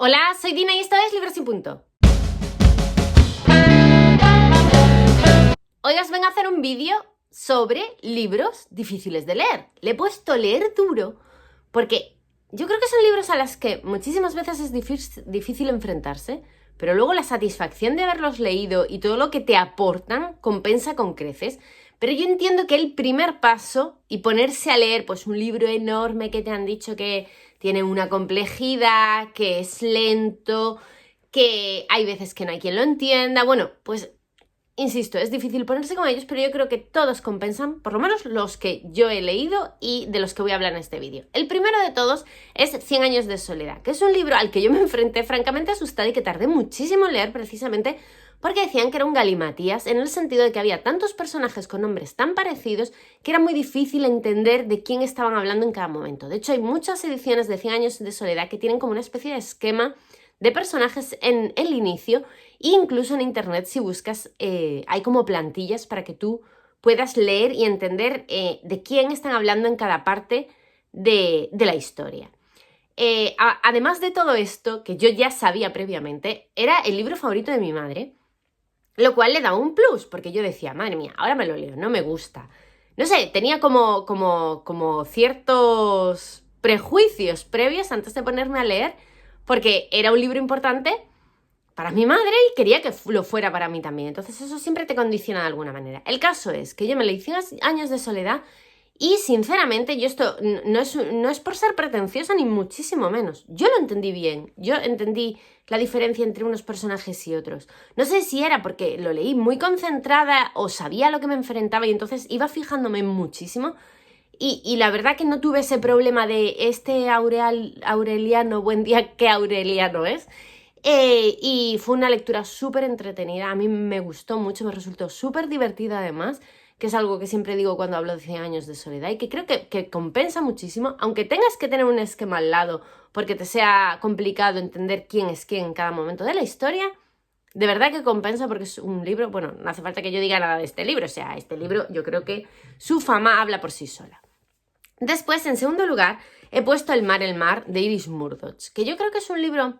Hola, soy Dina y esto es Libros y Punto. Hoy os vengo a hacer un vídeo sobre libros difíciles de leer. Le he puesto leer duro porque yo creo que son libros a los que muchísimas veces es difícil enfrentarse, pero luego la satisfacción de haberlos leído y todo lo que te aportan compensa con creces. Pero yo entiendo que el primer paso y ponerse a leer pues un libro enorme que te han dicho que tiene una complejidad, que es lento, que hay veces que no hay quien lo entienda, bueno, pues insisto, es difícil ponerse con ellos, pero yo creo que todos compensan, por lo menos los que yo he leído y de los que voy a hablar en este vídeo. El primero de todos es 100 años de soledad, que es un libro al que yo me enfrenté francamente asustada y que tardé muchísimo en leer precisamente porque decían que era un galimatías, en el sentido de que había tantos personajes con nombres tan parecidos que era muy difícil entender de quién estaban hablando en cada momento. De hecho, hay muchas ediciones de 100 años de soledad que tienen como una especie de esquema de personajes en el inicio, e incluso en internet si buscas hay como plantillas para que tú puedas leer y entender de quién están hablando en cada parte de la historia. Además de todo esto, que yo ya sabía previamente, era el libro favorito de mi madre, lo cual le daba un plus, porque yo decía, madre mía, ahora me lo leo, no me gusta. No sé, tenía como ciertos prejuicios previos antes de ponerme a leer, porque era un libro importante para mi madre y quería que lo fuera para mí también. Entonces eso siempre te condiciona de alguna manera. El caso es que yo me leí 100 años de soledad y sinceramente yo esto no es por ser pretenciosa ni muchísimo menos. Yo lo entendí bien, yo entendí la diferencia entre unos personajes y otros. No sé si era porque lo leí muy concentrada o sabía a lo que me enfrentaba y entonces iba fijándome muchísimo. Y la verdad que no tuve ese problema de este Aureliano, buen día, qué Aureliano es. Y fue una lectura súper entretenida, a mí me gustó mucho, me resultó súper divertida además, que es algo que siempre digo cuando hablo de 100 años de soledad y que creo que compensa muchísimo, aunque tengas que tener un esquema al lado porque te sea complicado entender quién es quién en cada momento de la historia. De verdad que compensa porque es un libro, bueno, no hace falta que yo diga nada de este libro, o sea, este libro yo creo que su fama habla por sí sola. Después, en segundo lugar, he puesto El mar, de Iris Murdoch, que yo creo que es un libro...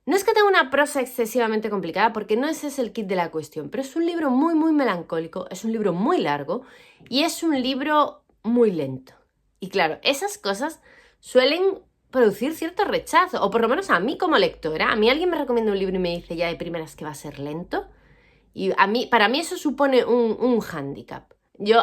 No es que tenga una prosa excesivamente complicada, porque no ese es el kit de la cuestión, pero es un libro muy, muy melancólico, es un libro muy largo y es un libro muy lento. Y claro, esas cosas suelen producir cierto rechazo, o por lo menos a mí como lectora. A mí alguien me recomienda un libro y me dice ya de primeras que va a ser lento, y para mí eso supone un hándicap.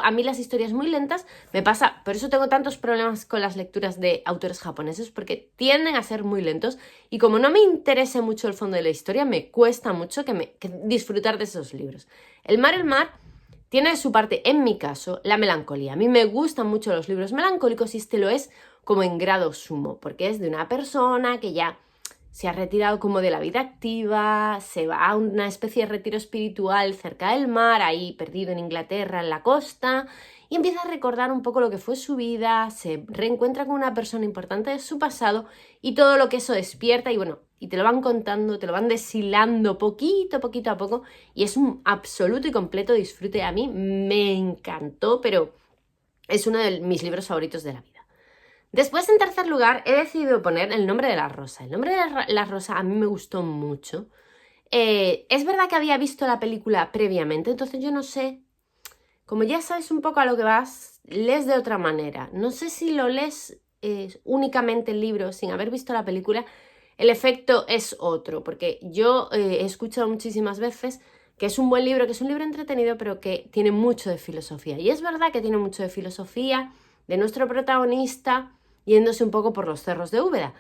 A mí las historias muy lentas me pasa, por eso tengo tantos problemas con las lecturas de autores japoneses, porque tienden a ser muy lentos y como no me interese mucho el fondo de la historia, me cuesta mucho que disfrutar de esos libros. El mar tiene de su parte, en mi caso, la melancolía. A mí me gustan mucho los libros melancólicos y este lo es como en grado sumo, porque es de una persona que ya se ha retirado como de la vida activa, se va a una especie de retiro espiritual cerca del mar, ahí perdido en Inglaterra, en la costa, y empieza a recordar un poco lo que fue su vida, se reencuentra con una persona importante de su pasado y todo lo que eso despierta y bueno, y te lo van contando, te lo van deshilando poquito a poco y es un absoluto y completo disfrute. A mí me encantó, pero es uno de mis libros favoritos de la vida. Después, en tercer lugar, he decidido poner El nombre de la rosa. El nombre de la rosa a mí me gustó mucho. Es verdad que había visto la película previamente, entonces yo no sé, como ya sabes un poco a lo que vas, lees de otra manera. No sé si lo lees únicamente el libro sin haber visto la película, el efecto es otro, porque yo he escuchado muchísimas veces que es un buen libro, que es un libro entretenido, pero que tiene mucho de filosofía. Y es verdad que tiene mucho de filosofía, de nuestro protagonista yéndose un poco por los cerros de Úbeda.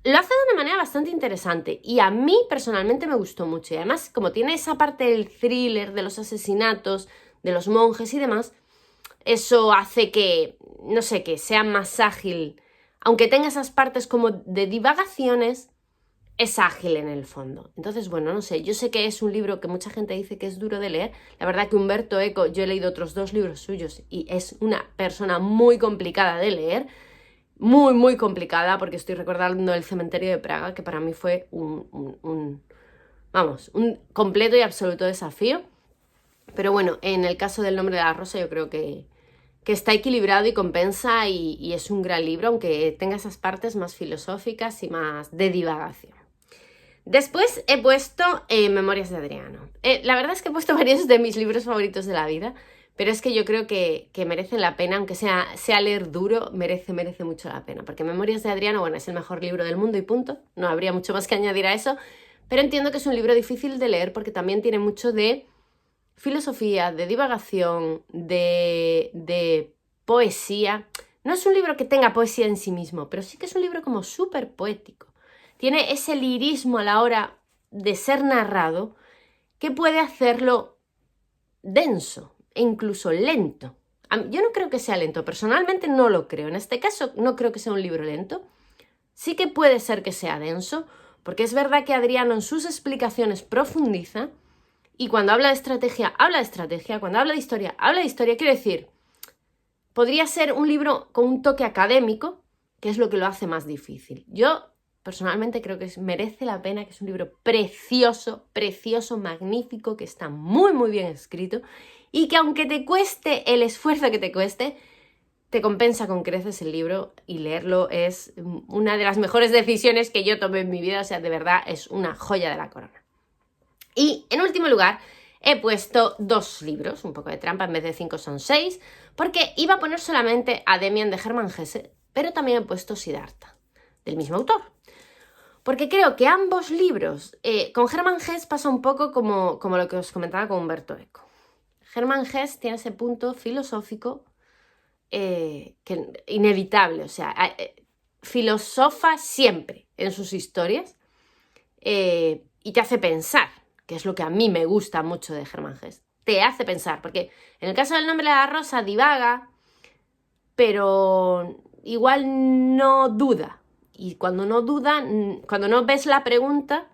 Lo hace de una manera bastante interesante y a mí personalmente me gustó mucho. Y además, como tiene esa parte del thriller, de los asesinatos, de los monjes y demás, eso hace que, no sé, que sea más ágil. Aunque tenga esas partes como de divagaciones, es ágil en el fondo. Entonces, bueno, no sé, yo sé que es un libro que mucha gente dice que es duro de leer. La verdad que Umberto Eco, yo he leído otros 2 libros suyos y es una persona muy complicada de leer. Muy, muy complicada, porque estoy recordando El cementerio de Praga, que para mí fue un completo y absoluto desafío. Pero bueno, en el caso del nombre de la rosa yo creo que está equilibrado y compensa y es un gran libro, aunque tenga esas partes más filosóficas y más de divagación. Después he puesto Memorias de Adriano. La verdad es que he puesto varios de mis libros favoritos de la vida, pero es que yo creo que merecen la pena, aunque sea leer duro, merece mucho la pena. Porque Memorias de Adriano, bueno, es el mejor libro del mundo y punto. No habría mucho más que añadir a eso. Pero entiendo que es un libro difícil de leer porque también tiene mucho de filosofía, de divagación, de poesía. No es un libro que tenga poesía en sí mismo, pero sí que es un libro como súper poético. Tiene ese lirismo a la hora de ser narrado que puede hacerlo denso e incluso lento. Yo no creo que sea lento, personalmente no lo creo. En este caso no creo que sea un libro lento. Sí que puede ser que sea denso, porque es verdad que Adriano en sus explicaciones profundiza y cuando habla de estrategia, cuando habla de historia, quiero decir, podría ser un libro con un toque académico, que es lo que lo hace más difícil. Yo personalmente creo que merece la pena, que es un libro precioso, precioso, magnífico, que está muy, muy bien escrito y que aunque te cueste el esfuerzo que te cueste, te compensa con creces el libro y leerlo es una de las mejores decisiones que yo tomé en mi vida, o sea, de verdad es una joya de la corona. Y en último lugar, he puesto 2 libros, un poco de trampa, en vez de 5 son 6, porque iba a poner solamente a Demian de Hermann Hesse, pero también he puesto Siddhartha, del mismo autor. Porque creo que ambos libros, con Hermann Hesse pasa un poco como lo que os comentaba con Umberto Eco. Hermann Hesse tiene ese punto filosófico inevitable, o sea, filosofa siempre en sus historias y te hace pensar, que es lo que a mí me gusta mucho de Hermann Hesse. Te hace pensar, porque en el caso del Nombre de la Rosa divaga, pero igual no duda. Y cuando no duda, cuando no ves la pregunta,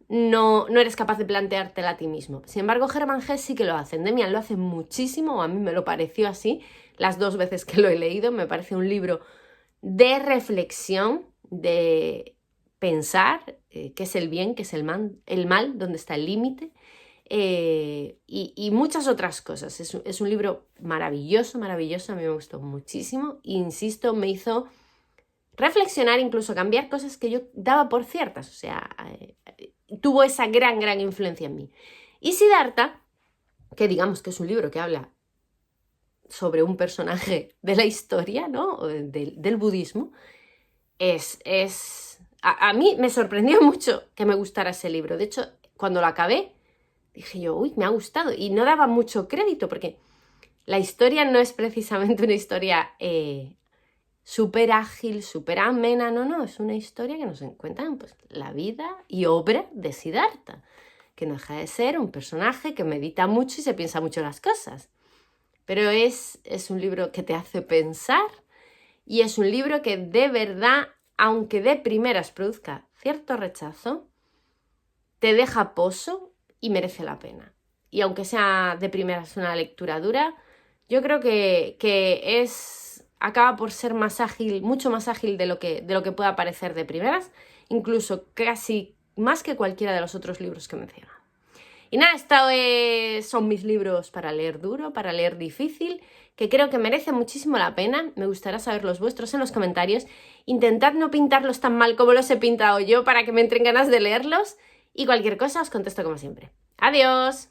no eres capaz de planteártela a ti mismo. Sin embargo, Hermann Hesse sí que lo hace. Demian lo hace muchísimo, o a mí me lo pareció así, las 2 veces que lo he leído. Me parece un libro de reflexión, de pensar qué es el bien, qué es el mal, dónde está el límite, y muchas otras cosas. Es un libro maravilloso, maravilloso, a mí me gustó muchísimo. Insisto, me hizo reflexionar, incluso cambiar cosas que yo daba por ciertas, o sea, tuvo esa gran influencia en mí. Y Siddhartha, que digamos que es un libro que habla sobre un personaje de la historia, ¿no? Del budismo, a mí me sorprendió mucho que me gustara ese libro. De hecho, cuando lo acabé, dije yo, uy, me ha gustado. Y no daba mucho crédito porque la historia no es precisamente una historia súper ágil, súper amena, no, es una historia que nos cuentan pues, la vida y obra de Siddhartha, que no deja de ser un personaje que medita mucho y se piensa mucho las cosas. Pero es un libro que te hace pensar y es un libro que de verdad, aunque de primeras produzca cierto rechazo, te deja pozo y merece la pena. Y aunque sea de primeras una lectura dura, yo creo que acaba por ser más ágil, mucho más ágil de lo que pueda parecer de primeras, incluso casi más que cualquiera de los otros libros que menciono. Y nada, estos son mis libros para leer duro, para leer difícil, que creo que merecen muchísimo la pena. Me gustaría saber los vuestros en los comentarios. Intentad no pintarlos tan mal como los he pintado yo para que me entren ganas de leerlos. Y cualquier cosa os contesto como siempre. ¡Adiós!